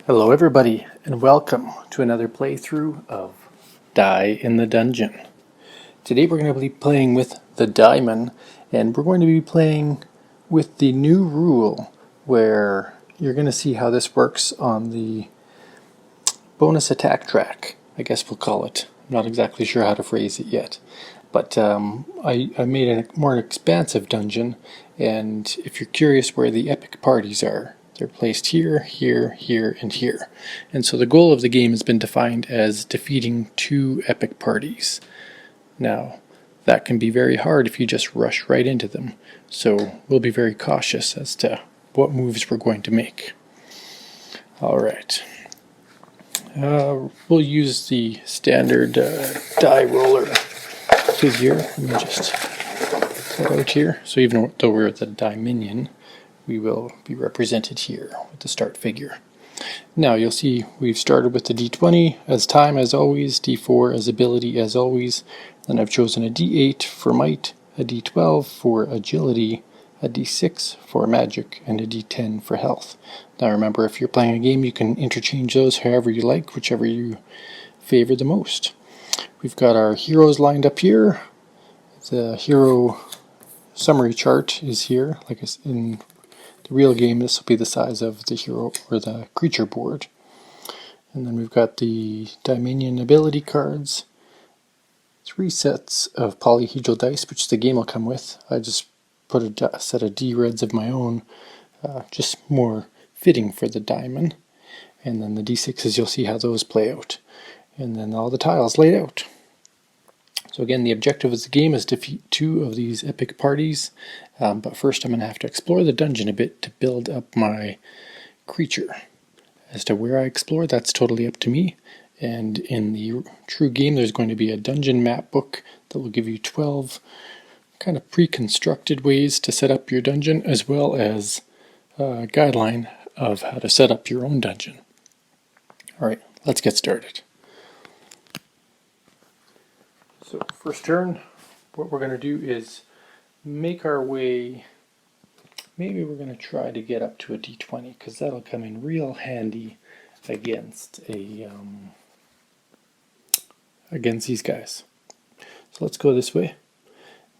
Hello everybody, and welcome to another playthrough of Die in the Dungeon. Today we're going to be playing with the Diamond, and we're going to be playing with the new rule where you're going to see how this works on the bonus attack track, I guess we'll call it. I'm not exactly sure how to phrase it yet. But I made a more expansive dungeon, and if you're curious where the epic parties are, they're placed here, here, here, and here. And so the goal of the game has been defined as defeating 2 epic parties. Now, that can be very hard if you just rush right into them, so we'll be very cautious as to what moves we're going to make. Alright. We'll use the standard die roller figure. Let me just set out here. So even though we're the die minion, we will be represented here with the start figure. Now you'll see we've started with the D20 as time as always, D4 as ability as always. Then I've chosen a D8 for might, a D12 for agility, a D6 for magic, and a D10 for health. Now remember, if you're playing a game, you can interchange those however you like, whichever you favor the most. We've got our heroes lined up here. The hero summary chart is here. Like in the real game, this will be the size of the hero or the creature board. And then we've got the Dominion ability cards, 3 sets of polyhedral dice, which the game will come with. I just put a set of D-reds of my own, just more fitting for the diamond. And then the D6s, you'll see how those play out. And then all the tiles laid out. So again, the objective of the game is to defeat 2 of these epic parties, but first I'm going to have to explore the dungeon a bit to build up my creature. As to where I explore, that's totally up to me, and in the true game there's going to be a dungeon map book that will give you 12 kind of pre-constructed ways to set up your dungeon, as well as a guideline of how to set up your own dungeon. Alright, let's get started. So first turn, what we're going to do is make our way, maybe we're going to try to get up to a D20, because that'll come in real handy against against these guys. So let's go this way.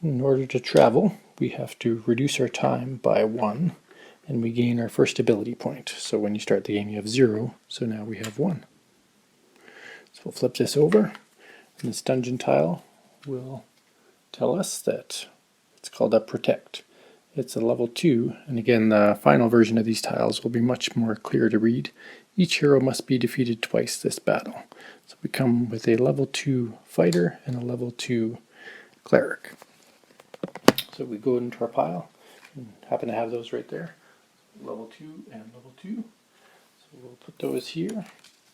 In order to travel, we have to reduce our time by 1, and we gain our first ability point. So when you start the game you have 0, so now we have 1. So we'll flip this over. And this dungeon tile will tell us that it's called a protect. It's a level 2, and again the final version of these tiles will be much more clear to read. Each hero must be defeated twice this battle. So we come with a level 2 fighter and a level 2 cleric. So we go into our pile and happen to have those right there. Level 2 and level 2. So we'll put those here.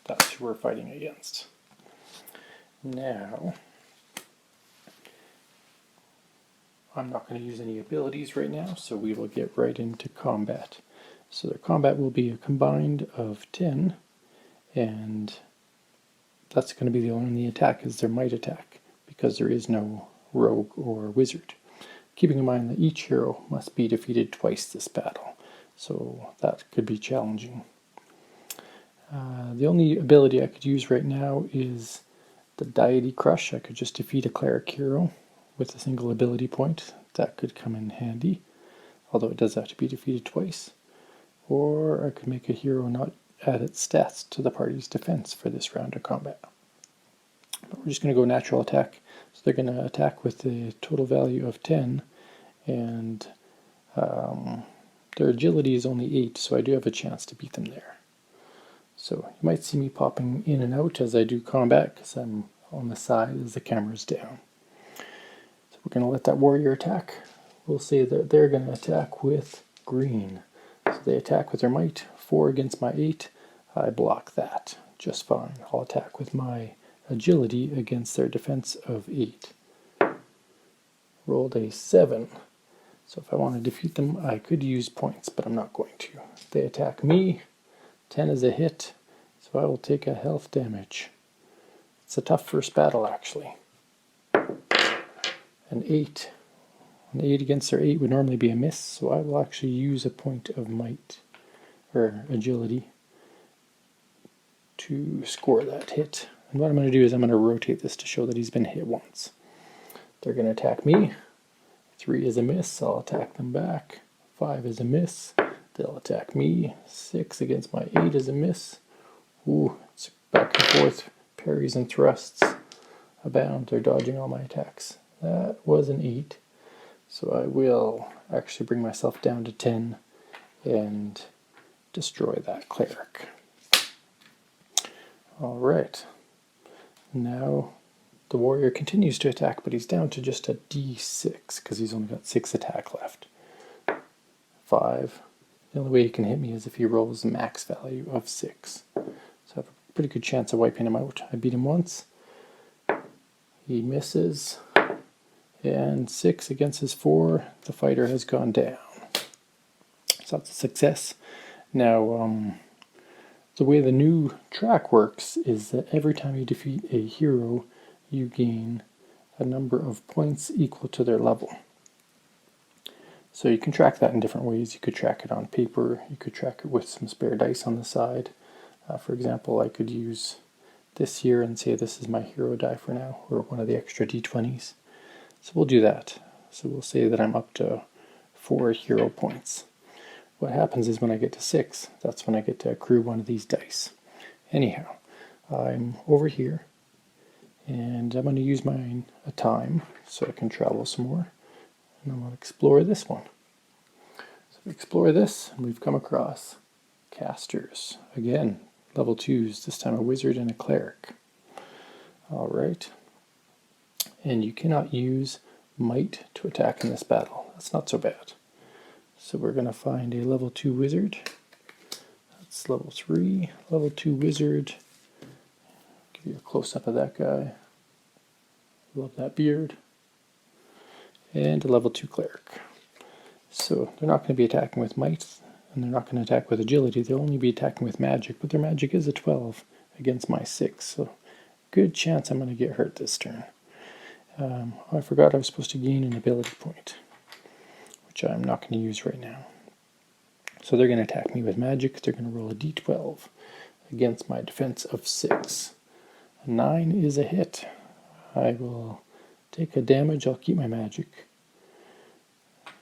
That's who we're fighting against. Now, I'm not going to use any abilities right now, so we will get right into combat. So their combat will be a combined of 10, and that's going to be the only attack is their might attack, because there is no rogue or wizard. Keeping in mind that each hero must be defeated twice this battle, so that could be challenging. The only ability I could use right now is the Deity Crush. I could just defeat a cleric hero with a single ability point. That could come in handy, although it does have to be defeated twice. Or I could make a hero not add its stats to the party's defense for this round of combat. But we're just going to go natural attack. So they're going to attack with a total value of 10, and their agility is only 8, so I do have a chance to beat them there. So you might see me popping in and out as I do combat, because I'm on the side as the camera's down. So we're going to let that warrior attack. We'll say that they're going to attack with green. So they attack with their might, 4 against my 8. I block that just fine. I'll attack with my agility against their defense of 8. Rolled a 7. So if I want to defeat them, I could use points, but I'm not going to. They attack me. 10 is a hit, so I will take a health damage. It's a tough first battle, actually. An 8. An 8 against their 8 would normally be a miss, so I will actually use a point of might, or agility, to score that hit. And what I'm going to do is I'm going to rotate this to show that he's been hit once. They're going to attack me. 3 is a miss, I'll attack them back. 5 is a miss, they'll attack me. 6 against my 8 is a miss. Ooh, it's back and forth, parries and thrusts abound. They're dodging all my attacks. That was an 8. So I will actually bring myself down to 10 and destroy that cleric. Alright, now the warrior continues to attack, but he's down to just a D6 because he's only got 6 attack left. 5. The only way he can hit me is if he rolls a max value of 6. So I have a pretty good chance of wiping him out. I beat him once. He misses. And 6 against his 4. The fighter has gone down. So that's a success. Now, the way the new track works is that every time you defeat a hero, you gain a number of points equal to their level. So you can track that in different ways. You could track it on paper. You could track it with some spare dice on the side. For example, I could use this here and say this is my hero die for now, or one of the extra d20s. So we'll do that. So we'll say that I'm up to 4 hero points. What happens is when I get to 6, that's when I get to accrue one of these dice. Anyhow, I'm over here, and I'm going to use mine a time so I can travel some more. And I'm going to explore this one. So we explore this, and we've come across casters. Again, level 2s, this time a wizard and a cleric. Alright. And you cannot use might to attack in this battle. That's not so bad. So we're going to find a level 2 wizard. That's level 3. Level 2 wizard. Give you a close-up of that guy. Love that beard. And a level 2 cleric. So they're not going to be attacking with might, and they're not going to attack with agility. They'll only be attacking with magic, but their magic is a 12 against my 6. So good chance I'm going to get hurt this turn. I forgot I was supposed to gain an ability point, which I'm not going to use right now. So they're going to attack me with magic. They're going to roll a d12 against my defense of 6. A 9 is a hit. I will take a damage. I'll keep my magic.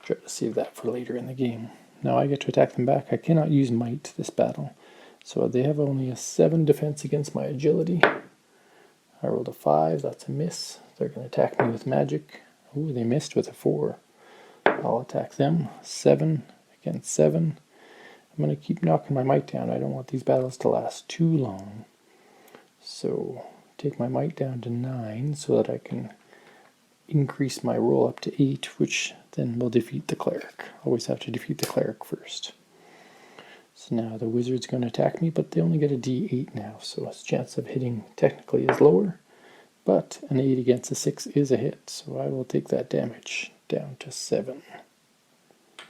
Try to save that for later in the game. Now I get to attack them back. I cannot use might this battle. So they have only a 7 defense against my agility. I rolled a 5. That's a miss. They're going to attack me with magic. Ooh, they missed with a 4. I'll attack them. 7 against 7. I'm going to keep knocking my might down. I don't want these battles to last too long. So take my might down to 9 so that I can increase my roll up to 8, which then will defeat the cleric. Always have to defeat the cleric first. So now the wizard's going to attack me, but they only get a d8 now, so his chance of hitting technically is lower. But an 8 against a 6 is a hit, so I will take that damage down to 7. I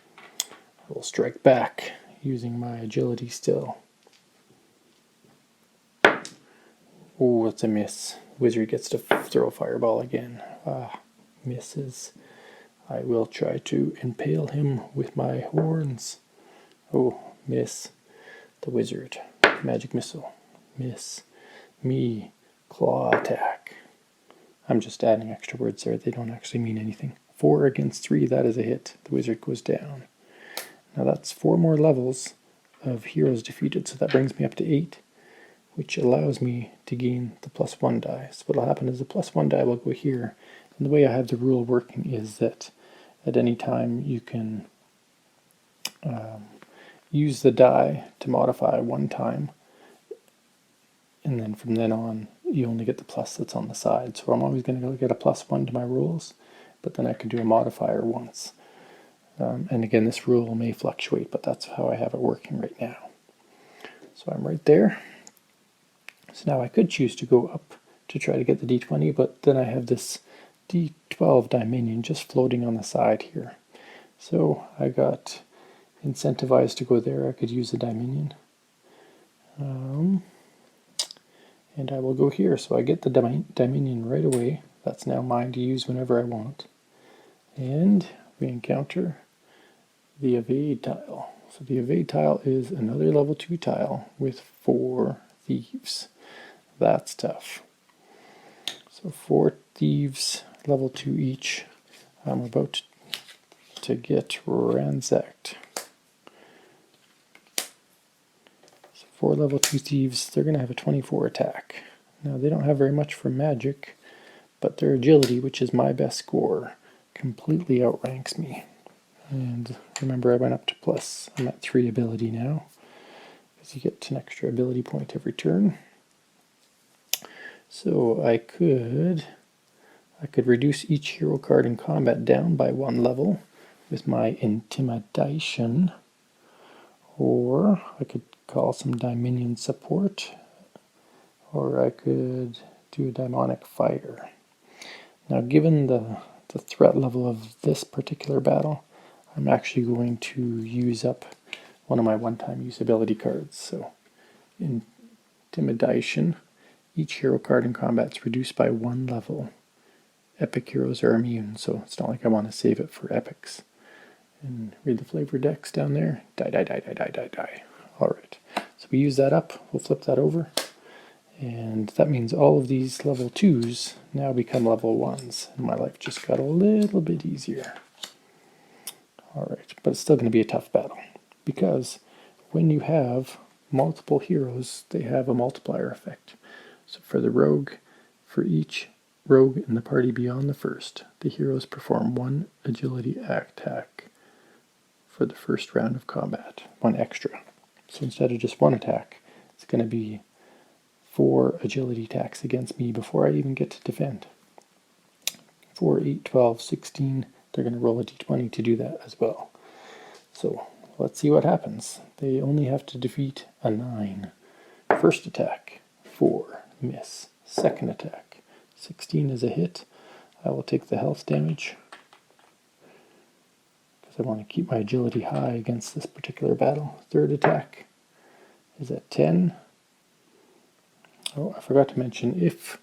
will strike back using my agility still. Oh, that's a miss. Wizard gets to throw a fireball again. Misses. I will try to impale him with my horns. Oh, miss. The wizard. Magic missile. Miss. Me. Claw attack. I'm just adding extra words there. They don't actually mean anything. 4 against 3, that is a hit. The wizard goes down. Now that's 4 more levels of heroes defeated, so that brings me up to 8, which allows me to gain the +1 die. So what will happen is the +1 die will go here, and the way I have the rule working is that at any time you can use the die to modify 1 time, and then from then on you only get the plus that's on the side. So I'm always going to get a +1 to my rules, but then I can do a modifier once. And again, this rule may fluctuate, but that's how I have it working right now. So I'm right there. So now I could choose to go up to try to get the d20, but then I have this d12 die minion just floating on the side here. So I got incentivized to go there. I could use the die minion. And I will go here. So I get the die minion right away. That's now mine to use whenever I want. And we encounter the evade tile. So the evade tile is another level 2 tile with 4 thieves. That's tough. So 4 thieves, level 2 each. I'm about to get ransacked. So 4 level 2 thieves, they're going to have a 24 attack. Now they don't have very much for magic, but their agility, which is my best score, completely outranks me. And remember, I went up to plus. I'm at 3 ability now, because you get an extra ability point every turn. So I could reduce each hero card in combat down by 1 level with my intimidation, or I could call some Dominion support, or I could do a demonic fire. Now, given the threat level of this particular battle, I'm actually going to use up one of my one-time use ability cards. So, intimidation. Each hero card in combat is reduced by 1 level. Epic heroes are immune, so it's not like I want to save it for epics. And read the flavor decks down there. Die, die, die, die, die, die, die. Alright, so we use that up. We'll flip that over. And that means all of these level 2s now become level 1s. And my life just got a little bit easier. Alright, but it's still going to be a tough battle. Because when you have multiple heroes, they have a multiplier effect. So for the rogue, for each rogue in the party beyond the first, the heroes perform 1 agility attack for the first round of combat. 1 extra. So instead of just 1 attack, it's going to be 4 agility attacks against me before I even get to defend. 4, 8, 12, 16, they're going to roll a d20 to do that as well. So let's see what happens. They only have to defeat a 9. First attack, 4, miss. Second attack, 16 is a hit. I will take the health damage because I want to keep my agility high against this particular battle. Third attack is at 10. Oh, I forgot to mention, if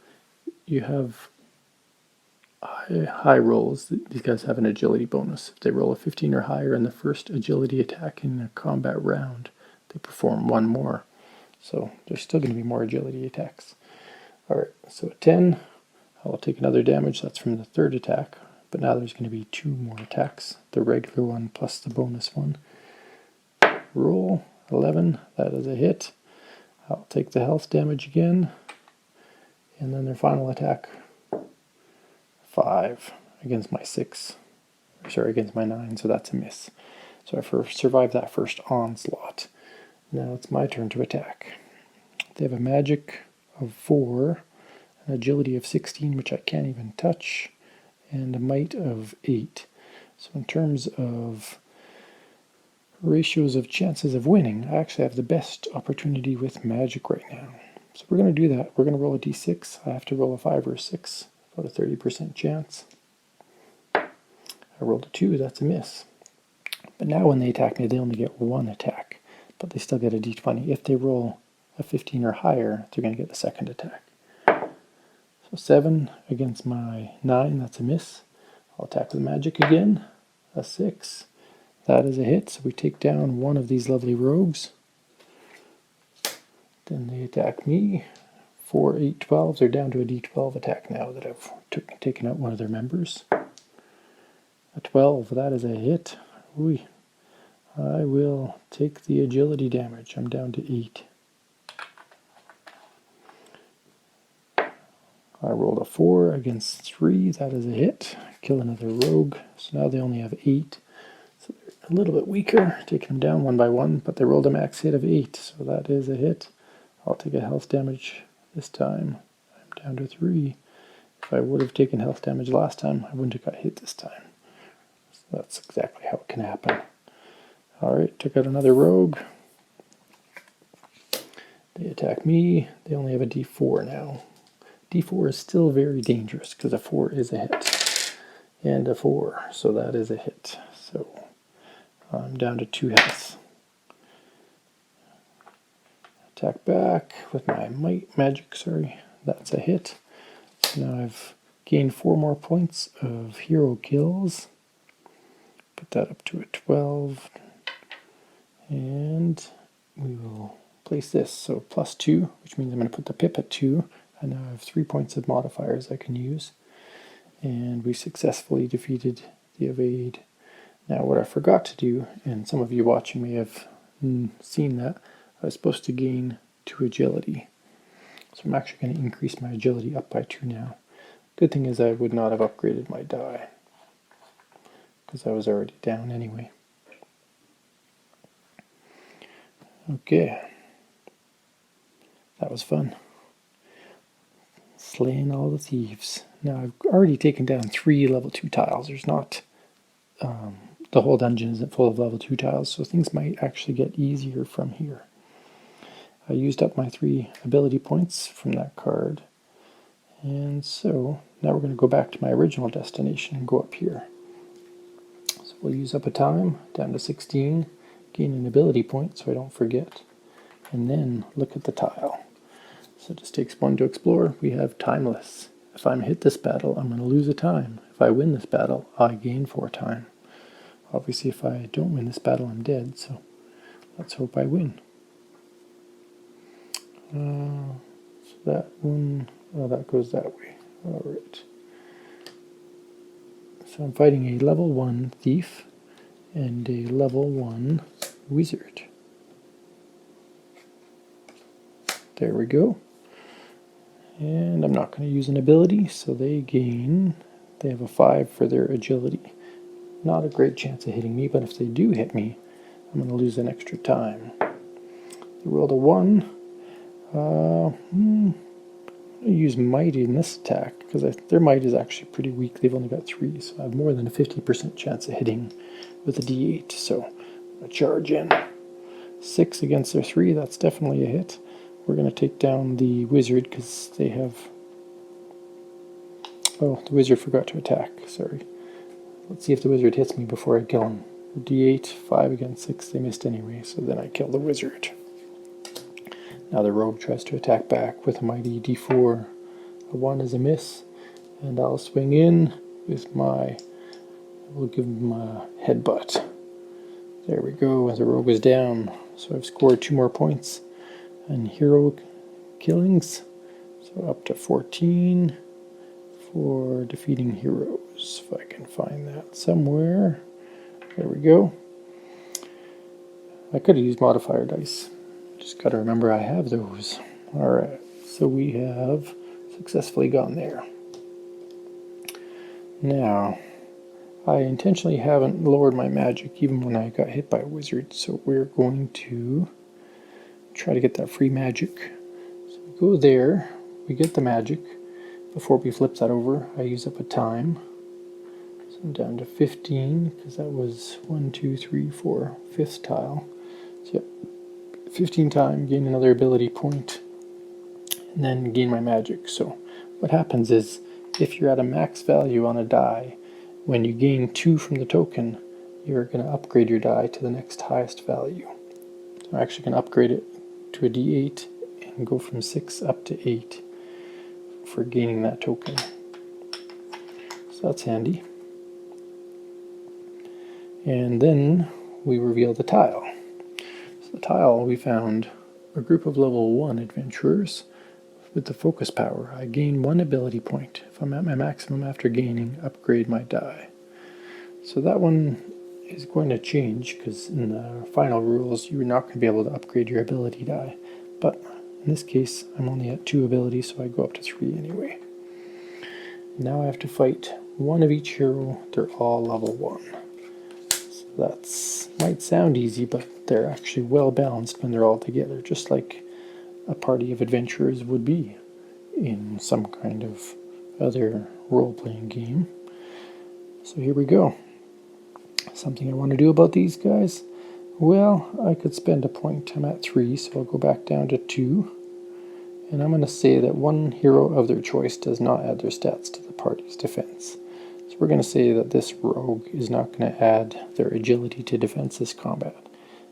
you have high rolls, these guys have an agility bonus. If they roll a 15 or higher in the first agility attack in a combat round, they perform 1 more. So there's still going to be more agility attacks. Alright, so at 10, I will take another damage. That's from the third attack. But now there's going to be 2 more attacks. The regular one plus the bonus one. Roll, 11, that is a hit. I'll take the health damage again, and then their final attack, 5 against my 6, against my 9, so that's a miss. So I survived that first onslaught. Now it's my turn to attack. They have a magic of 4, an agility of 16, which I can't even touch, and a might of 8. So in terms of ratios of chances of winning, I actually have the best opportunity with magic right now. So we're going to do that. We're going to roll a d6. I have to roll a 5 or a 6, about a 30% chance. I rolled a 2, that's a miss. But now when they attack me, they only get 1 attack, but they still get a d20. If they roll a 15 or higher, they're going to get the second attack. So 7 against my 9, that's a miss. I'll attack with magic again, a 6. That is a hit, so we take down one of these lovely rogues. Then they attack me. 4, 8, 12. They're down to a d12 attack now that I've taken out one of their members. A 12, that is a hit. Ooh. I will take the agility damage. I'm down to 8. I rolled a 4 against 3. That is a hit. Kill another rogue. So now they only have 8. So they're a little bit weaker, taking them down 1 by 1, but they rolled a max hit of 8, so that is a hit. I'll take a health damage this time. I'm down to 3. If I would have taken health damage last time, I wouldn't have got hit this time. So that's exactly how it can happen. Alright, took out another rogue. They attack me. They only have a d4 now. d4 is still very dangerous because a 4 is a hit. And a 4, so that is a hit. So I'm down to 2 health. Attack back with my magic, that's a hit. So now I've gained 4 more points of hero kills. Put that up to a 12. And we will place this. So +2, which means I'm going to put the pip at 2. And now I have 3 points of modifiers I can use. And we successfully defeated the evade. Now what I forgot to do, and some of you watching may have seen that, I was supposed to gain 2 agility. So I'm actually going to increase my agility up by 2 now. Good thing is I would not have upgraded my die, because I was already down anyway. Okay. That was fun. Slaying all the thieves. Now I've already taken down 3 level 2 tiles. There's not... the whole dungeon isn't full of level 2 tiles, so things might actually get easier from here. I used up my 3 ability points from that card. And so now we're going to go back to my original destination and go up here. So we'll use up a time, down to 16, gain an ability point so I don't forget, and then look at the tile. So it just takes 1 to explore. We have timeless. If I hit this battle, I'm going to lose a time. If I win this battle, I gain 4 time. Obviously, if I don't win this battle, I'm dead, so let's hope I win. So that one, oh, that goes that way. Alright. So I'm fighting a level 1 thief and a level 1 wizard. There we go. And I'm not going to use an ability, so they have a 5 for their agility. Not a great chance of hitting me, but if they do hit me, I'm going to lose an extra time. They rolled a 1. I'll use might in this attack, because their might is actually pretty weak. They've only got 3, so I have more than a 50% chance of hitting with a d8. So I'm going to charge in. 6 against their 3, that's definitely a hit. We're going to take down the wizard, because they have... Oh, the wizard forgot to attack, sorry. Let's see if the wizard hits me before I kill him. D8, 5 against 6, they missed anyway, so then I kill the wizard. Now the rogue tries to attack back with a mighty D4. A 1 is a miss, and I'll swing in with we'll give him a headbutt. There we go, the rogue is down, so I've scored 2 more points. And hero killings, so up to 14 for defeating heroes, if I can find that somewhere. There we go. I could have used modifier dice. Just got to remember I have those. Alright, so we have successfully gone there. Now, I intentionally haven't lowered my magic even when I got hit by a wizard, so we're going to try to get that free magic. So we go there, we get the magic. Before we flip that over, I use up a time. So I'm down to 15, because that was 1, 2, 3, 4, 5th tile. So yep, 15 time, gain another ability point, and then gain my magic. So what happens is, if you're at a max value on a die, when you gain 2 from the token, you're going to upgrade your die to the next highest value. So I'm actually going to upgrade it to a D8 and go from 6 up to 8 for gaining that token. So that's handy. And then we reveal the tile. So the tile, we found a group of level 1 adventurers with the focus power. I gain 1 ability point. If I'm at my maximum after gaining, upgrade my die. So that one is going to change, because in the final rules you're not going to be able to upgrade your ability die. But in this case I'm only at 2 abilities, so I go up to 3 anyway. Now I have to fight 1 of each hero. They're all level 1. So that might sound easy, but they're actually well balanced when they're all together, just like a party of adventurers would be in some kind of other role-playing game. So here we go. Something I want to do about these guys? Well, I could spend a point. I'm at 3, so I'll go back down to 2. And I'm going to say that 1 hero of their choice does not add their stats to the party's defense. So we're going to say that this rogue is not going to add their agility to defense this combat,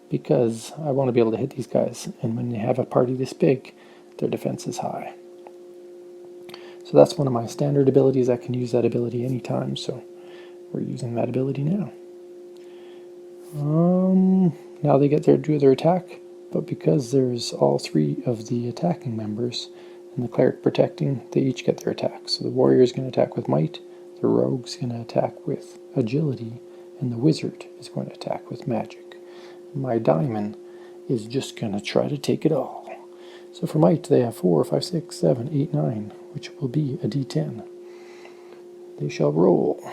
because I want to be able to hit these guys, and when they have a party this big, their defense is high. So that's one of my standard abilities. I can use that ability anytime, so we're using that ability now. Now they get to do their attack, but because there's all three of the attacking members and the cleric protecting, they each get their attacks. So the warrior is going to attack with might, the rogue's going to attack with agility, and the wizard is going to attack with magic. My diamond is just going to try to take it all. So for might, they have 4, 5, 6, 7, 8, 9, which will be a d10. They shall roll.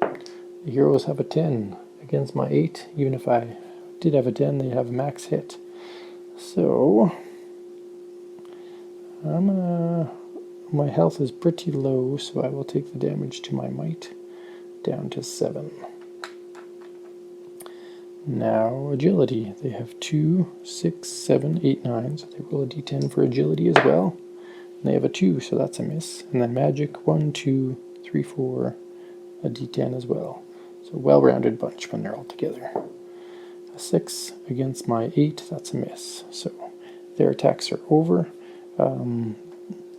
The heroes have a 10 against my 8. Even if I did have a 10, they'd have a max hit. So my health is pretty low, so I will take the damage to my might down to 7. Now agility. They have 2, 6, 7, 8, 9, so they roll a d10 for agility as well. And they have a 2, so that's a miss. And then magic, 1, 2, 3, 4, a d10 as well. So well-rounded bunch when they're all together. A 6 against my 8, that's a miss. So their attacks are over.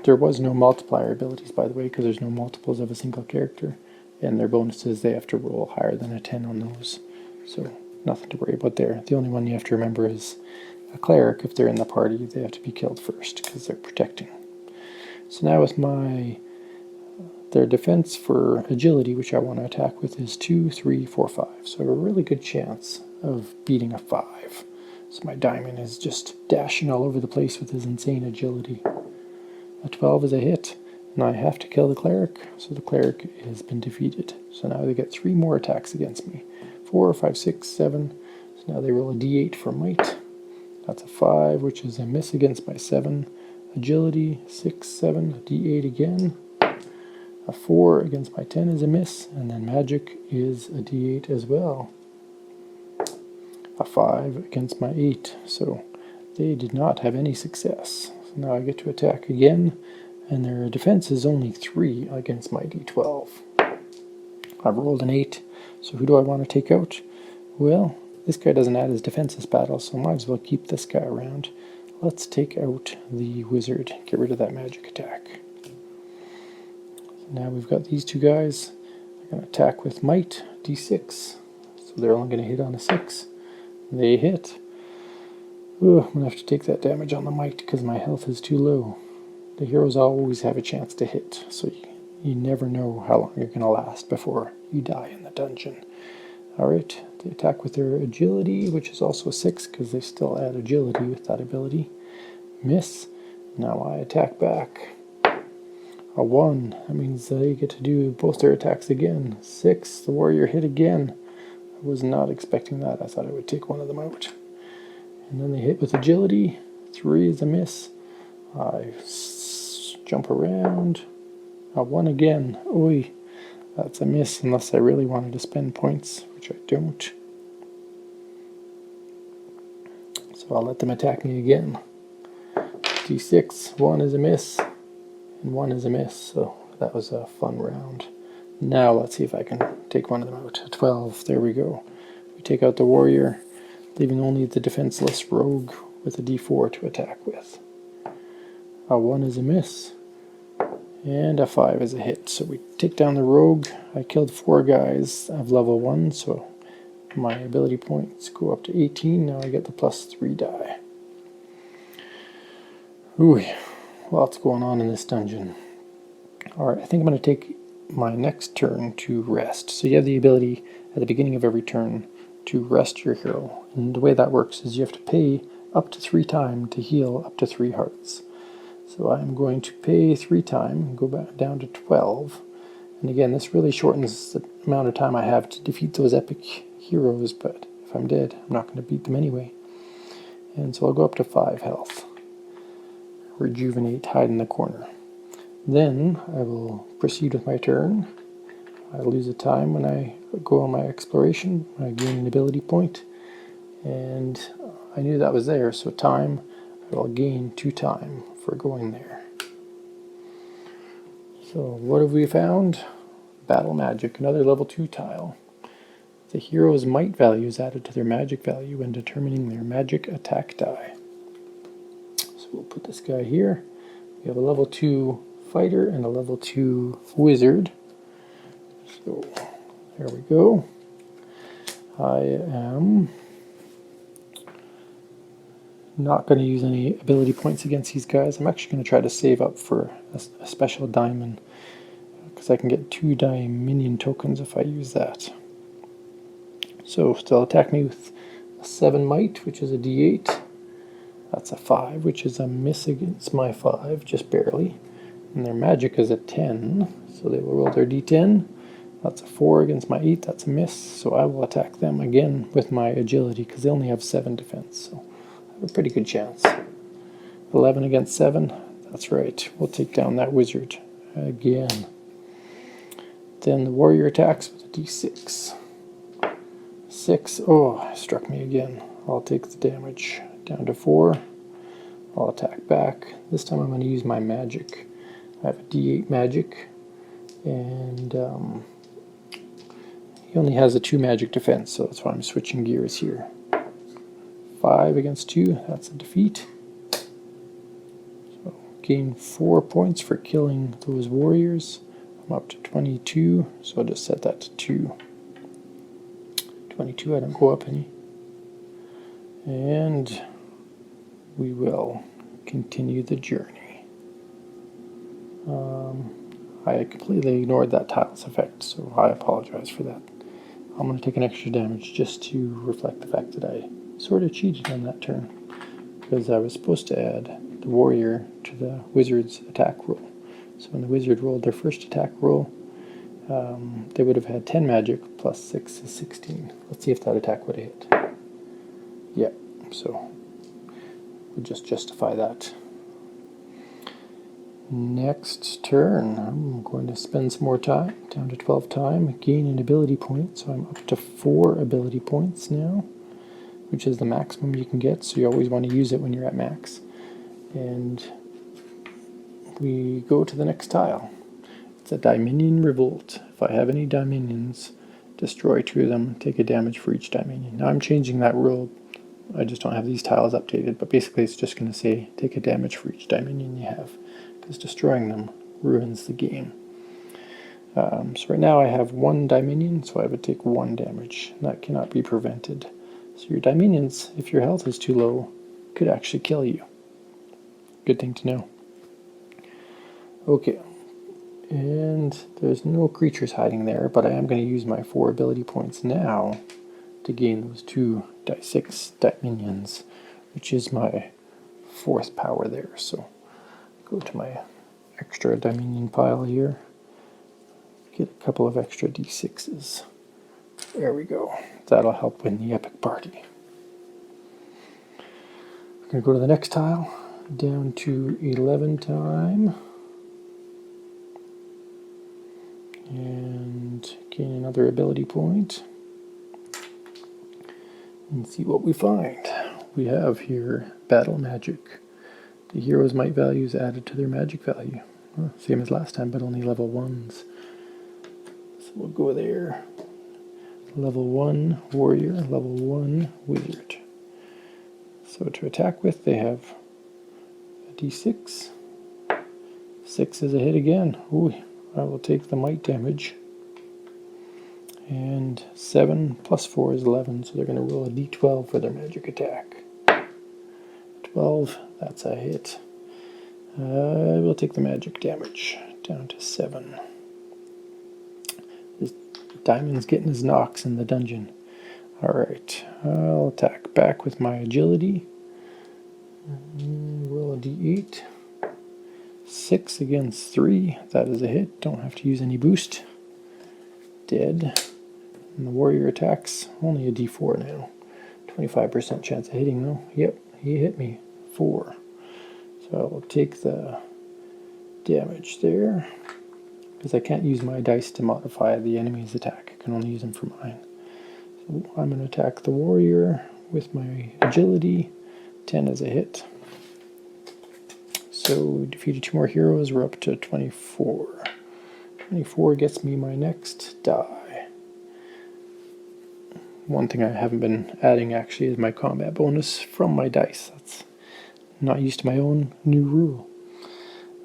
There was no multiplier abilities, by the way, because there's no multiples of a single character. And their bonuses, they have to roll higher than a 10 on those. So nothing to worry about there. The only one you have to remember is a cleric. If they're in the party, they have to be killed first because they're protecting. So now with their defense for agility, which I want to attack with, is 2, 3, 4, 5. So I have a really good chance of beating a 5. So my diamond is just dashing all over the place with his insane agility. A 12 is a hit, and I have to kill the cleric, so the cleric has been defeated. So now they get 3 more attacks against me. 4, 5, 6, 7. So now they roll a d8 for might. That's a 5, which is a miss against my 7. Agility, 6, 7, a d8 again. A 4 against my 10 is a miss, and then magic is a d8 as well. A 5 against my 8, so they did not have any success. So now I get to attack again, and their defense is only 3 against my d12. I've rolled an 8, so who do I want to take out? Well, this guy doesn't add his defense this battle, so I might as well keep this guy around. Let's take out the wizard, get rid of that magic attack. Now we've got these two guys. They're going to attack with might, d6. So they're only going to hit on a 6. They hit. Ooh, I'm going to have to take that damage on the might because my health is too low. The heroes always have a chance to hit, so you never know how long you're going to last before you die in the dungeon. Alright, they attack with their agility, which is also a 6 because they still add agility with that ability. Miss. Now I attack back. A 1, that means they get to do both their attacks again. 6, the warrior hit again. I was not expecting that. I thought I would take one of them out. And then they hit with agility. 3 is a miss. I jump around. A 1 again. Oi, that's a miss unless I really wanted to spend points, which I don't. So I'll let them attack me again. D6, 1 is a miss. And 1 is a miss, so that was a fun round. Now let's see if I can take one of them out. 12, there we go. We take out the warrior, leaving only the defenseless rogue with a d4 to attack with. A 1 is a miss, and a 5 is a hit. So we take down the rogue. I killed 4 guys of level 1, so my ability points go up to 18. Now I get the +3 die. Ooh. Lots going on in this dungeon. Alright, I think I'm going to take my next turn to rest. So you have the ability at the beginning of every turn to rest your hero. And the way that works is you have to pay up to 3 time to heal up to 3 hearts. So I'm going to pay 3 time, go back down to 12. And again, this really shortens the amount of time I have to defeat those epic heroes, but if I'm dead, I'm not going to beat them anyway. And so I'll go up to 5 health. Rejuvenate, hide in the corner. Then I will proceed with my turn. I lose a time when I go on my exploration. I gain an ability point, and I knew that was there, so time, I will gain 2 time for going there. So what have we found? Battle magic, another level 2 tile. The hero's might value is added to their magic value when determining their magic attack die. We'll put this guy here. We have a level 2 fighter and a level 2 wizard. So there we go. I am Not going to use any ability points against these guys. I'm actually going to try to save up for a special diamond, because I can get 2 Dominion tokens if I use that. So they'll attack me with a 7 might, which is a d8. That's a 5, which is a miss against my 5, just barely. And their magic is a 10, so they will roll their d10. That's a 4 against my 8, that's a miss, so I will attack them again with my agility, because they only have 7 defense, so I have a pretty good chance. 11 against 7, that's right, we'll take down that wizard again. Then the warrior attacks with a d6. 6, oh, struck me again. I'll take the damage down to 4. I'll attack back. This time I'm going to use my magic. I have a d8 magic, and he only has a 2 magic defense, so that's why I'm switching gears here. 5 against 2, that's a defeat. So gain 4 points for killing those warriors. I'm up to 22, so I'll just set that to 2. 22, I don't go up any. And we will continue the journey. I completely ignored that tiles effect, so I apologize for that. I'm going to take an extra damage just to reflect the fact that I sort of cheated on that turn, because I was supposed to add the warrior to the wizard's attack roll. So when the wizard rolled their first attack roll, they would have had 10 magic, plus 6 is 16. Let's see if that attack would have hit. Yeah, so we'll just justify that. Next turn, I'm going to spend some more time, down to 12 time, gain an ability point, so I'm up to 4 ability points now, which is the maximum you can get, so you always want to use it when you're at max. And we go to the next tile. It's a Dominion Revolt. If I have any Dominions, destroy 2 of them, take a damage for each Dominion. Now I'm changing that rule, I just don't have these tiles updated, but basically it's just going to say take a damage for each Dominion you have, because destroying them ruins the game. So right now I have 1 Dominion, so I would take 1 damage. That cannot be prevented. So your Dominions, if your health is too low, could actually kill you. Good thing to know. Okay, and there's no creatures hiding there, but I am going to use my 4 ability points now to gain those 2 die-6 Dominions, which is my 4th power there. So go to my extra Dominion pile here, get a couple of extra d6s. There we go. That'll help win the epic party. We're going to go to the next tile, down to 11 time, and gain another ability point, and see what we find. We have here battle magic. The hero's might value is added to their magic value. Same as last time, but only level 1s. So we'll go there. Level 1 warrior, level 1 wizard. So to attack with, they have a d6. 6 is a hit again. Ooh, I will take the might damage. And 7 plus 4 is 11, so they're going to roll a d12 for their magic attack. 12, that's a hit. I will take the magic damage down to 7. This Diamond's getting his knocks in the dungeon. Alright, I'll attack back with my agility. Roll a d8. 6 against 3, that is a hit. Don't have to use any boost. Dead. And the warrior attacks, only a d4 now. 25% chance of hitting though. Yep, he hit me. 4. So I will take the damage there, because I can't use my dice to modify the enemy's attack. I can only use them for mine. So I'm going to attack the warrior with my agility. 10 is a hit. So we defeated 2 more heroes. We're up to 24. 24 gets me my next die. One thing I haven't been adding actually is my combat bonus from my dice. That's not used to my own new rule.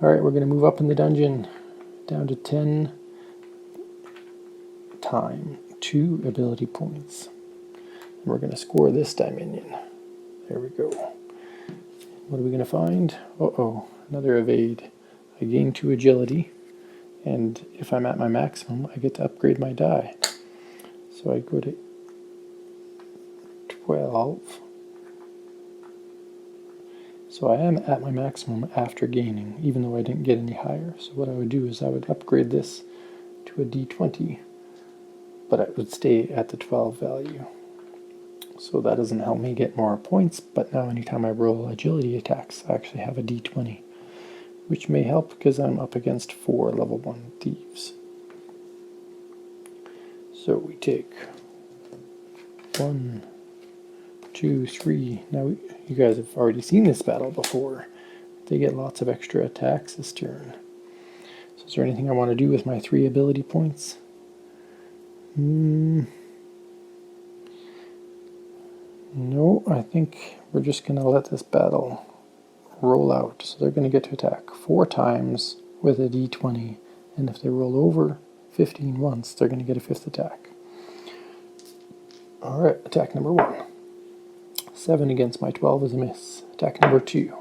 Alright, we're going to move up in the dungeon down to 10 time, 2 ability points. And we're going to score this Dominion. There we go. What are we going to find? Uh-oh, another evade. I gain 2 agility, and if I'm at my maximum, I get to upgrade my die. So I go to 12. So I am at my maximum after gaining, even though I didn't get any higher. So what I would do is I would upgrade this to a D20, but I would stay at the 12 value. So that doesn't help me get more points, but now anytime I roll agility attacks, I actually have a D20, which may help because I'm up against 4 level 1 thieves. So we take 1, 2, 3. Now you guys have already seen this battle before. They get lots of extra attacks this turn. So is there anything I want to do with my 3 ability points? No, I think we're just going to let this battle roll out. So they're going to get to attack 4 times with a D20, and if they roll over 15 once, they're going to get a 5th attack. Alright, attack number 1. 7 against my 12 is a miss. Attack number 2.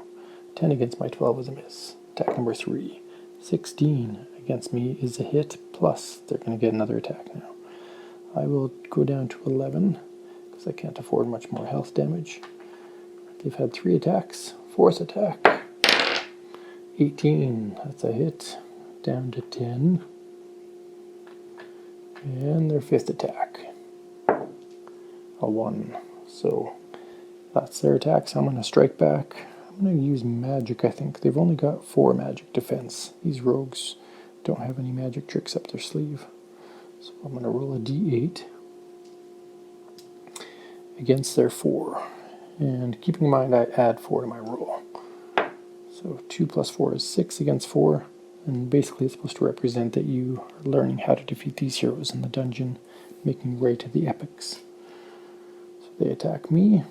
10 against my 12 is a miss. Attack number 3. 16 against me is a hit, plus they're going to get another attack now. I will go down to 11, because I can't afford much more health damage. They've had 3 attacks. 4th attack. 18, that's a hit. Down to 10. And their 5th attack. A 1. So that's their attacks. I'm going to strike back. I'm going to use magic, I think. They've only got 4 magic defense. These rogues don't have any magic tricks up their sleeve. So I'm going to roll a d8 against their 4. And keeping in mind I add 4 to my roll. So 2 plus 4 is 6 against 4. And basically it's supposed to represent that you are learning how to defeat these heroes in the dungeon, making your way to the epics. So they attack me.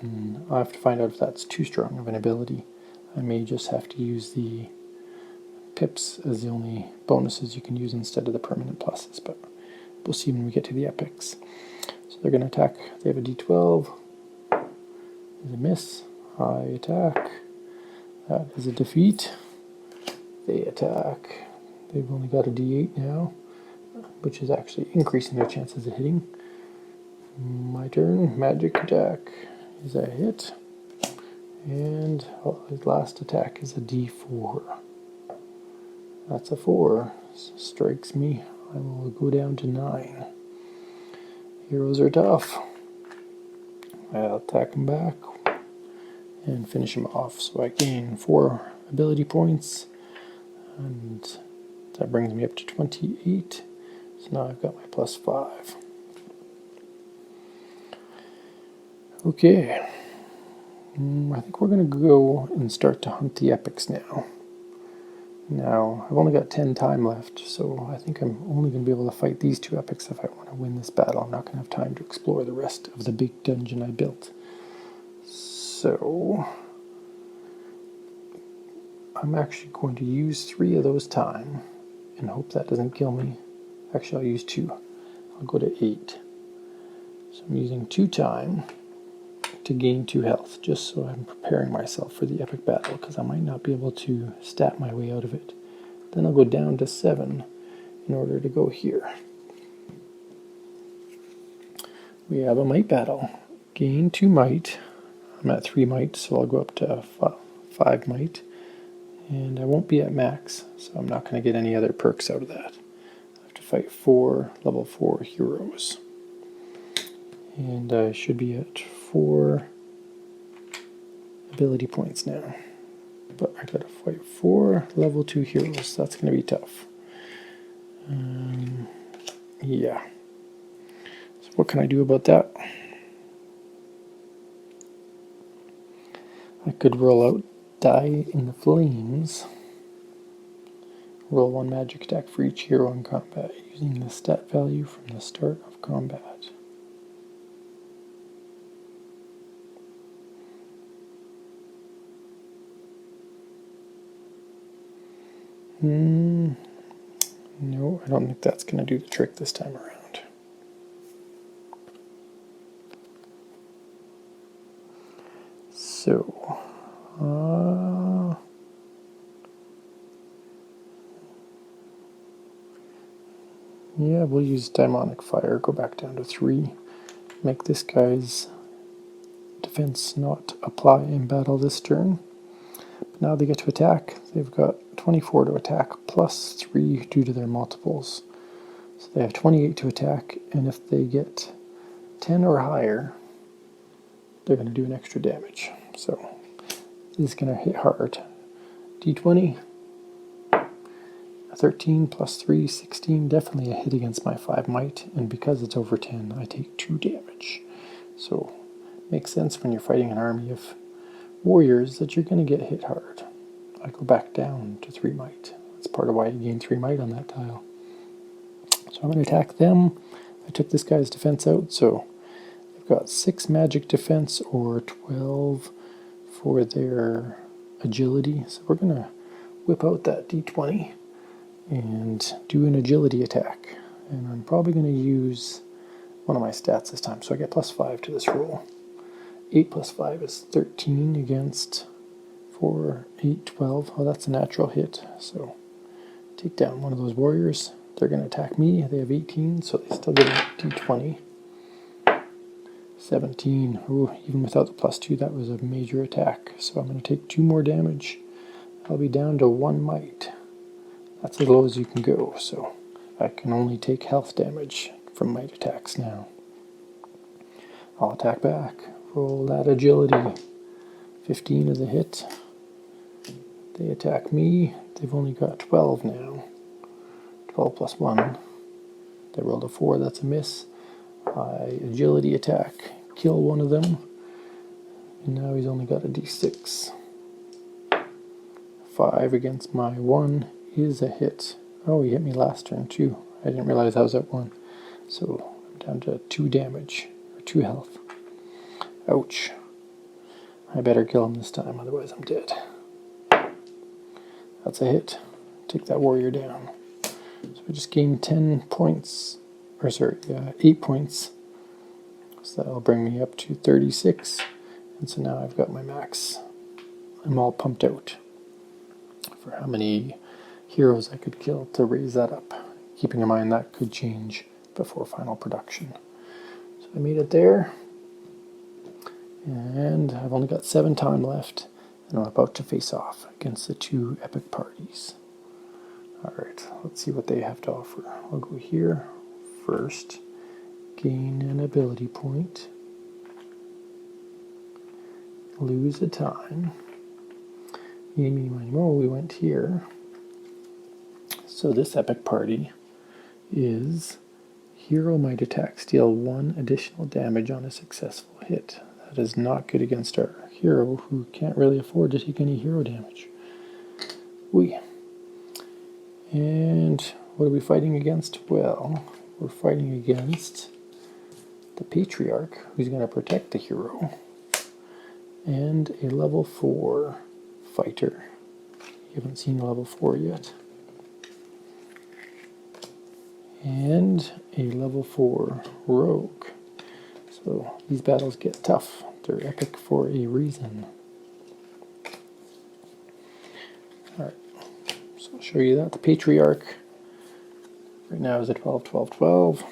And I have to find out if that's too strong of an ability. I may just have to use the pips as the only bonuses you can use instead of the permanent pluses, but we'll see when we get to the epics. So they're going to attack. They have a d12. Is a miss. I attack. That is a defeat. They attack. They've only got a d8 now, which is actually increasing their chances of hitting. My turn. Magic attack is a hit. And his last attack is a d4. That's a 4. Strikes me. I will go down to 9. Heroes are tough. I'll attack him back and finish him off. So I gain 4 ability points, and that brings me up to 28. So now I've got my plus 5. Okay. I think we're going to go and start to hunt the epics now. Now, I've only got 10 time left, so I think I'm only going to be able to fight these 2 epics if I want to win this battle. I'm not going to have time to explore the rest of the big dungeon I built. So, I'm actually going to use 3 of those time and hope that doesn't kill me. Actually, I'll use 2. I'll go to 8. So I'm using 2 time to gain 2 health, just so I'm preparing myself for the epic battle, because I might not be able to stat my way out of it. Then I'll go down to 7 in order to go here. We have a might battle. Gain 2 might. I'm at 3 might, so I'll go up to 5 might. And I won't be at max, so I'm not going to get any other perks out of that. I have to fight 4 level 4 heroes. And I should be at 4 ability points now. But I gotta fight 4 level 2 heroes. That's gonna be tough. Yeah. So what can I do about that? I could roll out Die in the Flames. Roll 1 magic attack for each hero in combat using the stat value from the start of combat. No, I don't think that's going to do the trick this time around. So, Yeah, we'll use Demonic Fire, go back down to 3. Make this guy's defense not apply in battle this turn. But now they get to attack. They've got 24 to attack, plus 3 due to their multiples. So they have 28 to attack, and if they get 10 or higher, they're going to do an extra damage. So this is going to hit hard. D20, a 13 plus 3, 16, definitely a hit against my 5 might, and because it's over 10, I take 2 damage. So makes sense when you're fighting an army of warriors that you're going to get hit hard. I go back down to 3 might. That's part of why I gain 3 might on that tile. So I'm going to attack them. I took this guy's defense out, so they've got 6 magic defense or 12 for their agility. So we're going to whip out that D20 and do an agility attack. And I'm probably going to use one of my stats this time, so I get plus 5 to this roll. 8 plus 5 is 13 against 4, 8, 12. Oh, that's a natural hit. So take down one of those warriors. They're going to attack me. They have 18, so they still get a D20. 17. Ooh, even without the plus 2, that was a major attack. So I'm going to take 2 more damage. I'll be down to 1 might. That's as low as you can go, so I can only take health damage from might attacks now. I'll attack back. Roll that agility. 15 is a hit. They attack me. They've only got 12 now. 12 plus 1. They rolled a 4, that's a miss. I agility attack, kill one of them. And now he's only got a d6. 5 against my 1 is a hit. Oh, he hit me last turn too. I didn't realize I was at 1. So I'm down to 2 damage, or 2 health. Ouch. I better kill him this time, otherwise I'm dead. That's a hit. Take that warrior down. So I just gained 10 points, or sorry, 8 points. So that'll bring me up to 36. And so now I've got my max. I'm all pumped out for how many heroes I could kill to raise that up. Keeping in mind that could change before final production. So I made it there. And I've only got 7 time left. And I'm about to face off against the 2 epic parties. Alright, let's see what they have to offer. I'll go here first. Gain an ability point. Lose a time. Eeny, meeny, mo, we went here. So this epic party is hero might attack, steal 1 additional damage on a successful hit. That is not good against our hero who can't really afford to take any hero damage. And what are we fighting against? Well, we're fighting against the Patriarch, who's going to protect the hero, and a level 4 fighter. You haven't seen level 4 yet. And a level 4 rogue. So these battles get tough. They're epic for a reason. Alright, so I'll show you that. The Patriarch right now is a 12, 12, 12.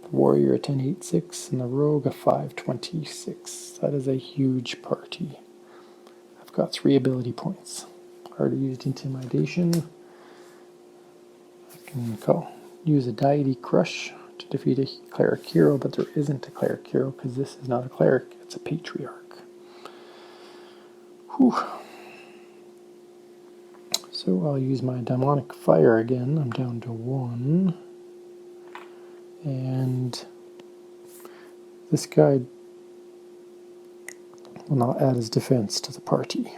The Warrior a 10, 8, 6. And the Rogue a 5, 26. That is a huge party. I've got 3 ability points. Already used Intimidation. I can use a Deity Crush to defeat a cleric hero, but there isn't a cleric hero because this is not a cleric, it's a Patriarch. Whew. So I'll use my Demonic Fire again. I'm down to 1. And this guy will not add his defense to the party.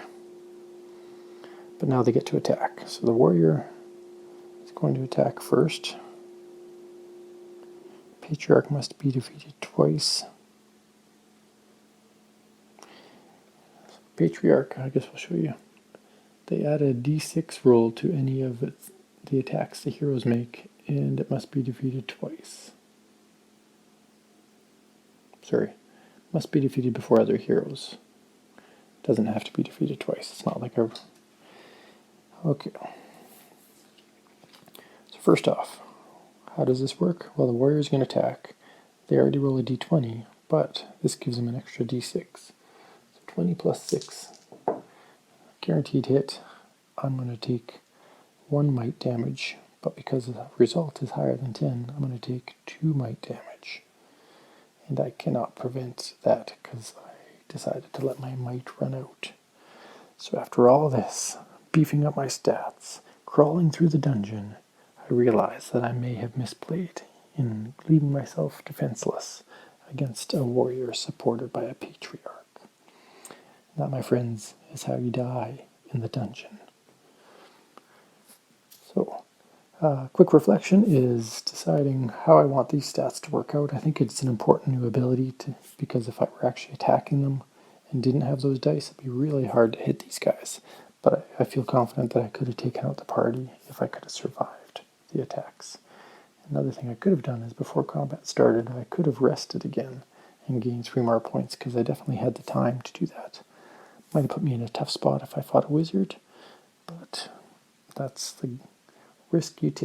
But now they get to attack. So the warrior is going to attack first. Patriarch must be defeated twice. Patriarch, I guess I'll show you. They add a d6 roll to any of the attacks the heroes make, and it must be defeated twice. Sorry, must be defeated before other heroes. Doesn't have to be defeated twice. It's not like a... Okay. So first off, how does this work? Well, the warrior is going to attack. They already roll a d20, but this gives them an extra d6. So 20 plus 6. Guaranteed hit. I'm going to take 1 might damage, but because the result is higher than 10, I'm going to take 2 might damage. And I cannot prevent that because I decided to let my might run out. So after all this, beefing up my stats, crawling through the dungeon, I realize that I may have misplayed in leaving myself defenseless against a warrior supported by a patriarch. That, my friends, is how you die in the dungeon. So, quick reflection is deciding how I want these stats to work out. I think it's an important new ability because if I were actually attacking them and didn't have those dice, it'd be really hard to hit these guys. But I feel confident that I could have taken out the party if I could have survived the attacks. Another thing I could have done is before combat started, I could have rested again and gained 3 more points because I definitely had the time to do that. Might have put me in a tough spot if I fought a wizard, but that's the risk you take.